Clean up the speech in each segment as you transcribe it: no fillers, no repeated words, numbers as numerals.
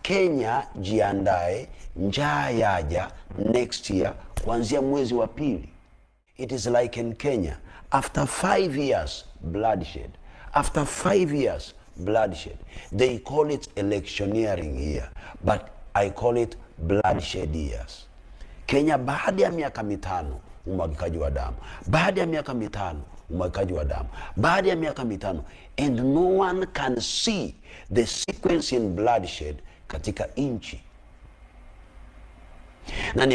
Kenya jiandae, njaa yaja next year kuanzia mwezi wa pili. It is like in Kenya, after 5 years bloodshed, after 5 years bloodshed. They call it electioneering here, but I call it bloodshed years. Kenya baada ya miaka mitano umwagikaji wa damu, baada ya miaka mitano umwagikaji wa damu, baada ya miaka mitano, and no one can see the sequence in bloodshed katika inchi. Na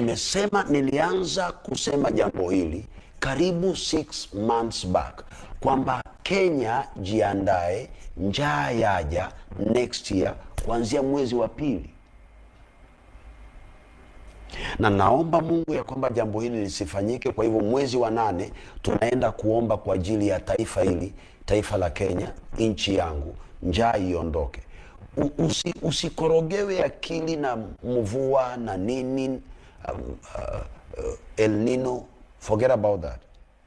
nilianza kusema jambo hili karibu 6 months back kwamba Kenya jiandae, njaa yaja next year kuanzia mwezi wa pili. Na naomba Mungu ya kwamba jambo hili lisifanyike. Kwa hivyo mwezi wa 8 tunaenda kuomba kwa ajili ya taifa hili, taifa la Kenya, nchi yangu, njaa iondoke. Usikorogewe akili na mvua na nini, El Nino, forget about that.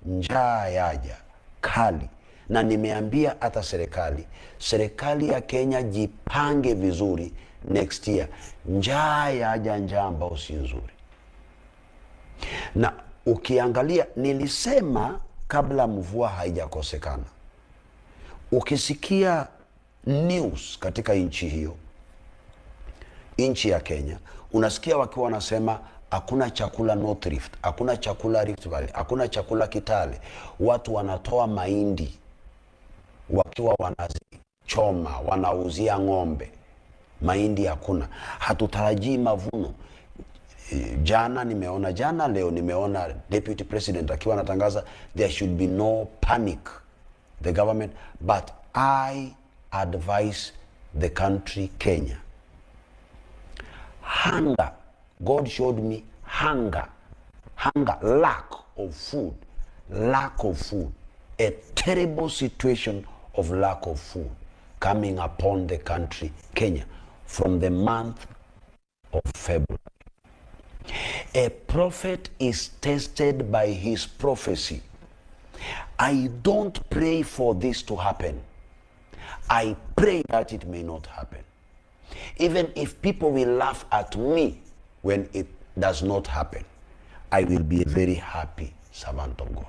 Njaa yaja kali, na nimeambia hata serikali ya Kenya jipange vizuri next year. Njaa yaja, njaa ambao si nzuri. Na ukiangalia, nilisema kabla mvua haijakosekana, ukisikia news katika nchi hiyo, nchi ya Kenya, unasikia wakiwa wanasema hakuna chakula North Rift, hakuna chakula Rift Valley, hakuna chakula Kitale. Watu wanatoa mahindi wakiwa wanazichoma, wanauzia ng'ombe. Mahindi hakuna, hatutarajii mavuno. Leo nimeona Deputy President akiwa anatangaza there should be no panic, the government. But I advise the country Kenya, hunger, God showed me hunger, lack of food, a terrible situation of lack of food coming upon the country Kenya from the month of February. A prophet is tested by his prophecy. I don't pray for this to happen. I pray that it may not happen. Even if people will laugh at me when it does not happen, I will be a very happy servant of God.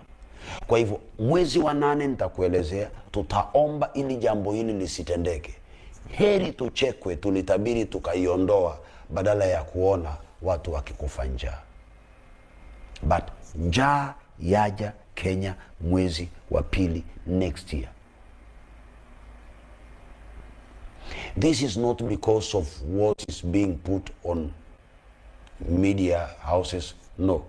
Kwa hivyo mwezi wa 8 nitakuelezea, tutaomba ili jambo hili lisitendeke. Heri tuchekwe, tulitabiri tukaiondoa, badala ya kuona watu wakikufa njaa. But njaa yaja Kenya mwezi wa pili next year. This is not because of what is being put on media houses. No.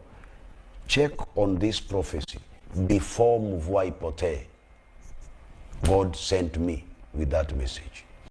Check on this prophecy. Before mvua ipotee, God sent me with that message.